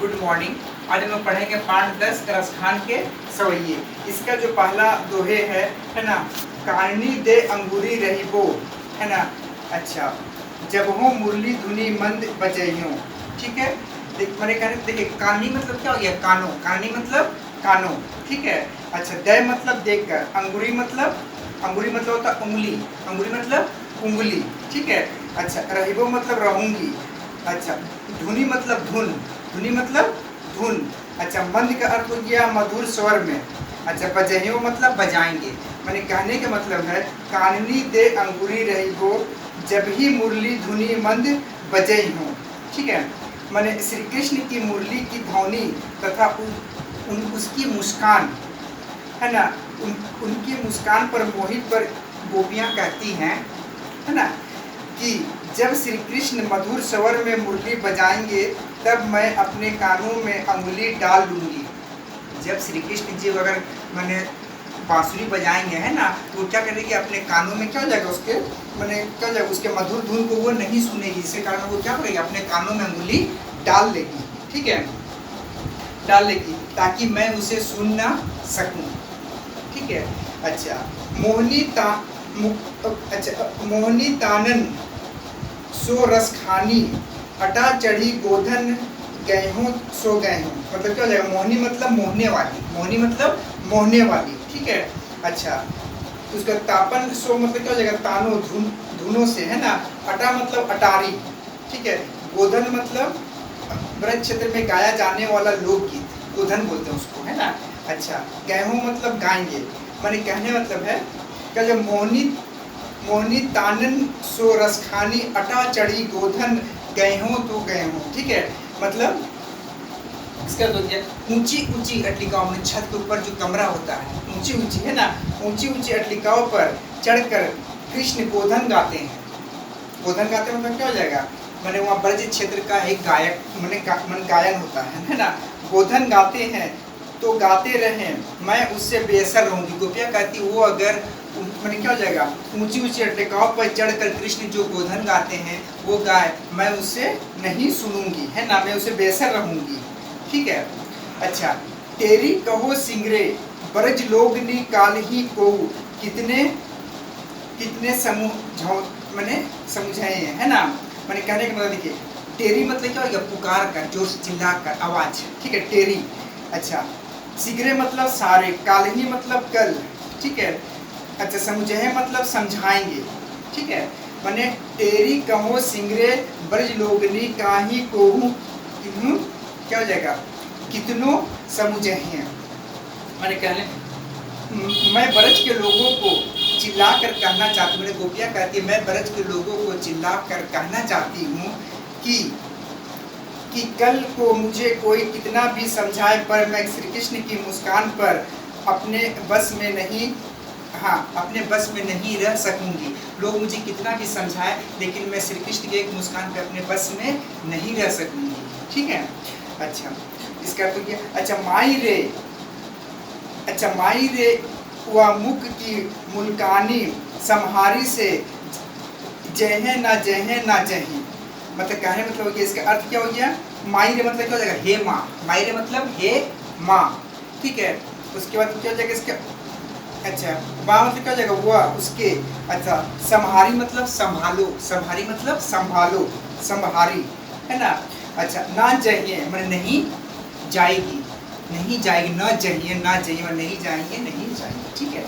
Good morning. आज हम लोग पढ़ेंगे पाठ 10 रसखान के सवैये। इसका जो पहला दोहे है ना, कहानी दे अंगूरी रही बो, है ना। अच्छा, जब हो मुरली धुनी मंद बजइयों, ठीक है। मैंने कहने देखिए, कहानी मतलब क्या हो गया, कानो। कहानी मतलब कानो, ठीक है। अच्छा, दे मतलब देखकर, अंगूरी मतलब होता उंगली, अंगूरी मतलब उंगली, ठीक है। अच्छा, रहीबो मतलब रहूंगी। अच्छा, धुनी मतलब धुन, धुनी मतलब धुन। अच्छा, मंद का अर्थ हो गया मधुर स्वर में। अच्छा, बजहियों मतलब बजाएंगे। मैंने कहने का मतलब है, काननी दे अंगूरी रही हो, जब ही मुरली धुनी मंद बजई हो, ठीक है। मैंने श्री कृष्ण की मुरली की ध्वनि तथा उसकी मुस्कान, है ना, उनकी मुस्कान पर मोहित पर गोपियाँ कहती हैं, है ना, कि जब श्री कृष्ण मधुर स्वर में मुरली बजाएंगे तब मैं अपने कानों में अंगुली डाल लूँगी। जब श्री कृष्ण जी अगर मैंने बांसुरी बजाएंगे, है ना, तो क्या करेगी, अपने कानों में क्या हो जाएगा, उसके मैंने क्या हो जाएगा, उसके मधुर धुन को वो नहीं सुनेगी। इसके कारण वो क्या करेगी, अपने कानों में अंगुली डाल लेगी, ठीक है, डाल लेगी, ताकि मैं उसे सुन ना सकूं, ठीक है। अच्छा, मोहनी तानन सो रस खानी, अटा चढ़ी गोधन गए हों सो गए हों। मतलब क्या हो जाएगा, मोहनी मतलब मोहने वाली, मोहनी मतलब मोहने वाली, ठीक है। अच्छा, उसका तापन सो मतलब क्या हो जाएगा, तानो धुनों से, है ना। अटा मतलब अटारी, ठीक है। गोधन मतलब ब्रज क्षेत्र में गाया जाने वाला लोकगीत, गोधन बोलते हैं उसको, है ना। अच्छा, गेहूं मतलब गाएंगे। मैंने कहने मतलब है क्या, जब मोहनी तानन सो रसखानी, अटा चढ़ी गोधन गए हों तो गए हों, ठीक है। मतलब इसका तो क्या, ऊंची ऊंची अटलिकाओं में, छत के ऊपर जो कमरा होता है, ऊंची ऊंची, है ना, ऊंची ऊंची अटलिकाओं पर चढ़कर कृष्ण गोधन गाते हैं। गोधन गाते मतलब क्या हो जाएगा, मैंने वहाँ ब्रज क्षेत्र का एक गायक मन गायन होता है ना। गोधन गाते हैं तो गाते रहें, मैं उससे बेअसर रहूंगी। गोपियाँ कहती वो अगर मैंने क्या हो जाएगा, ऊंची ऊंची अटलिकाओं पर चढ़कर कृष्ण जो गोधन गाते हैं वो गाय, मैं उससे नहीं सुनूंगी, है ना, मैं उसे बेअसर रहूंगी, ठीक है। अच्छा, तेरी कहो सिंगरे ब्रज लोगनी काल ही को, कितने कितने मैंने समझाए हैं, है ना। मैंने कहने का मतलब देखिए, टेरी मतलब क्या हो गया, पुकार कर, जोर से चिल्ला कर, आवाज, ठीक है, टेरी। अच्छा, सिगरे मतलब सारे, कालही मतलब कल, ठीक है। अच्छा, समझे मतलब समझाएंगे, ठीक है। मैंने टेरी कहो सिंगरे ब्रज लोगनी काही कोहू, क्या हो जाएगा, कितनों समझे हैं। मैंने कहने, मैं ब्रज के लोगों को चिल्ला कर कहना चाहती हूँ, मैंने गोपियाँ कहती है, मैं ब्रज के लोगों को चिल्ला कर कहना चाहती हूँ कि कल को मुझे कोई कितना भी समझाए पर मैं श्री कृष्ण की मुस्कान पर अपने बस में नहीं, हाँ, अपने बस में नहीं रह सकूंगी। लोग मुझे कितना भी समझाए, लेकिन मैं श्री कृष्ण के एक मुस्कान पे अपने बस में नहीं रह सकूंगी, ठीक है। अच्छा, इसका तो क्या, अच्छा माई रे वह मुख की मुल्कानी, सम्हारी से जहे ना जही। मतलब कहने मतलब इसका अर्थ क्या हो गया, माई रे मतलब क्या हो जाएगा, हे माँ, माई रे मतलब हे माँ, ठीक है। उसके बाद क्या हो जाएगा इसका, अच्छा, माँ मतलब क्या हो जाएगा, वह उसके। अच्छा, सम्हारी मतलब संभालो, संभारी मतलब संभालो, संभारी, है ना। अच्छा, ना जाइए मैंने नहीं जाएगी, नहीं जाएगी, न जाइए, ना जाइए नहीं जाएंगे, नहीं जाएंगे, ठीक है।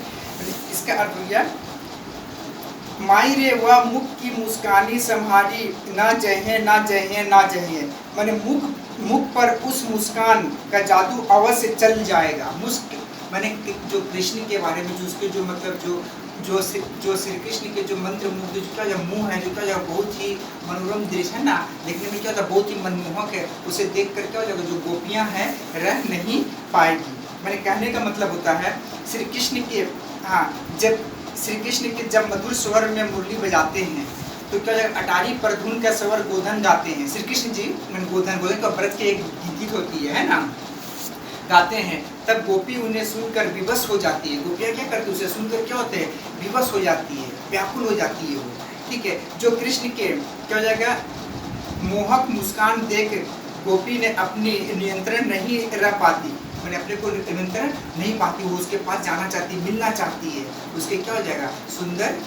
इसका अर्थ हो गया, माई रे वह मुख की मुस्कानी संभाली, ना जहे ना जहे ना जहे। मैंने मुख पर उस मुस्कान का जादू अवश्य चल जाएगा। मैंने जो कृष्ण के बारे में, जो उसके जो मतलब जो श्री कृष्ण के जो मंत्र मुग्ध जो क्या मुँह है, जो क्या बहुत ही मनोरम दृश्य है ना, देखने में क्या होता है, बहुत ही मनमोहक है। उसे देख कर क्या हो जाएगा, जो गोपियाँ हैं रह नहीं पाएगी। मैंने कहने का मतलब होता है, श्री कृष्ण के, हाँ, जब श्री कृष्ण के जब मधुर स्वर में मुरली बजाते हैं तो क्या अटारी पर धुन का स्वर गोधन गाते हैं। श्री कृष्ण जी गोधन का व्रत की एक गीत होती है ना, गाते हैं, तब गोपी उन्हें सुनकर विवश हो जाती है। गोपियाँ क्या करती है, उसे सुनकर क्या होते हैं, विवश हो जाती है, व्याकुल हो जाती है वो, ठीक है। जो कृष्ण के क्या हो जाएगा, मोहक मुस्कान देख गोपी ने अपनी नियंत्रण नहीं रह पाती, मैंने अपने को नियंत्रण नहीं पाती, वो उसके पास जाना चाहती, मिलना चाहती है, उसके क्या हो जाएगा, सुंदर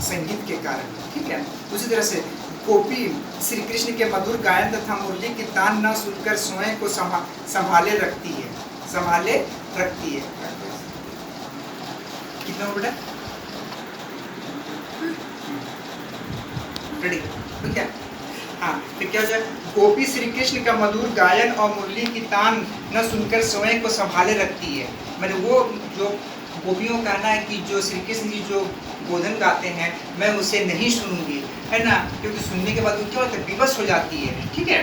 संगीत के कारण। ठीक है, उसी तरह से गोपी श्री कृष्ण के मधुर गायन तथा मुरली की तान न सुनकर स्वयं को संभाले रखती है, संभाले रखती है। कितना हो बेटा, रेडी, ठीक है। हाँ, फिर क्या हो जाए, गोपी श्री कृष्ण का मधुर गायन और मुरली की तान न सुनकर स्वयं को संभाले रखती है। मैंने वो जो गोपियों का कहना है कि जो श्री कृष्ण जी जो गोधन गाते हैं मैं उसे नहीं सुनूंगी, है ना, क्योंकि सुनने के बाद वो क्या होता है, विवश हो जाती है। ठीक है,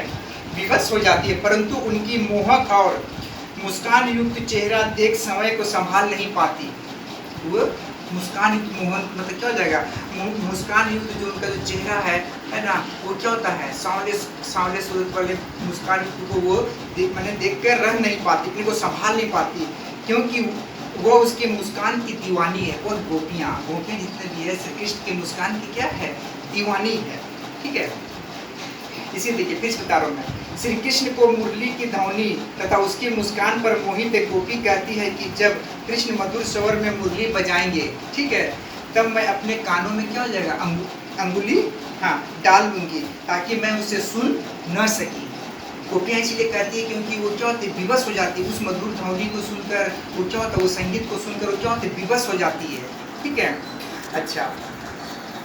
विवश हो जाती है, परंतु उनकी मोहक और मुस्कान युक्त चेहरा देख समय को संभाल नहीं पाती। वो मुस्कान युक्त मोहन मतलब क्या हो जाएगा, मुस्कान युक्त जो उनका जो चेहरा है ना, वो क्या होता है, सांवले सांवले सूरत वाले मुस्कान युक्त को वो मैंने देख कर रह नहीं पाती, अपने को संभाल नहीं पाती, क्योंकि वो उसके मुस्कान की दीवानी है। और गोपियाँ जितने भी है श्री कृष्ण के मुस्कान की क्या है, दीवानी है। ठीक है, इसी देखिए फिर बता रहा हूँ मैं, श्री कृष्ण को मुरली की ध्वनि तथा उसकी मुस्कान पर मोहित एक गोपी कहती है कि जब कृष्ण मधुर स्वर में मुरली बजाएंगे, ठीक है, तब मैं अपने कानों में क्या हो जाएगा, अंगुली हाँ डाल दूंगी ताकि मैं उसे सुन न सकी। गोपियाँ इसीलिए कहती है क्योंकि वो क्या होती है, विवश हो जाती है, उस मधुर ध्वनि को सुनकर वो क्या होता है, वो संगीत को सुनकर वो क्या होती है, विवश हो जाती है। ठीक है, अच्छा,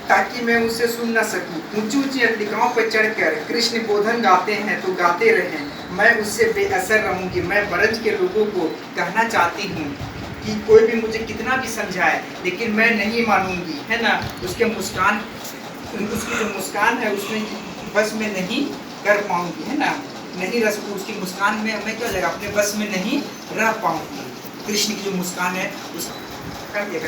ताकि मैं उसे सुन न सकूं। ऊंची ऊंची अंतिकाओं पर चढ़कर कृष्ण गोधन गाते हैं तो गाते रहें, मैं उससे बेअसर रहूंगी। मैं ब्रज के लोगों को कहना चाहती हूँ कि कोई भी मुझे कितना भी समझाए लेकिन मैं नहीं मानूंगी, है ना, उसके मुस्कान, उसकी जो मुस्कान है उसमें बस में नहीं कर पाऊंगी, है ना, नहीं रह सकूँ उसकी मुस्कान में, मैं क्या हो जाएगा, अपने बस में नहीं रह पाऊंगी। कृष्ण की जो मुस्कान है उस कर दिया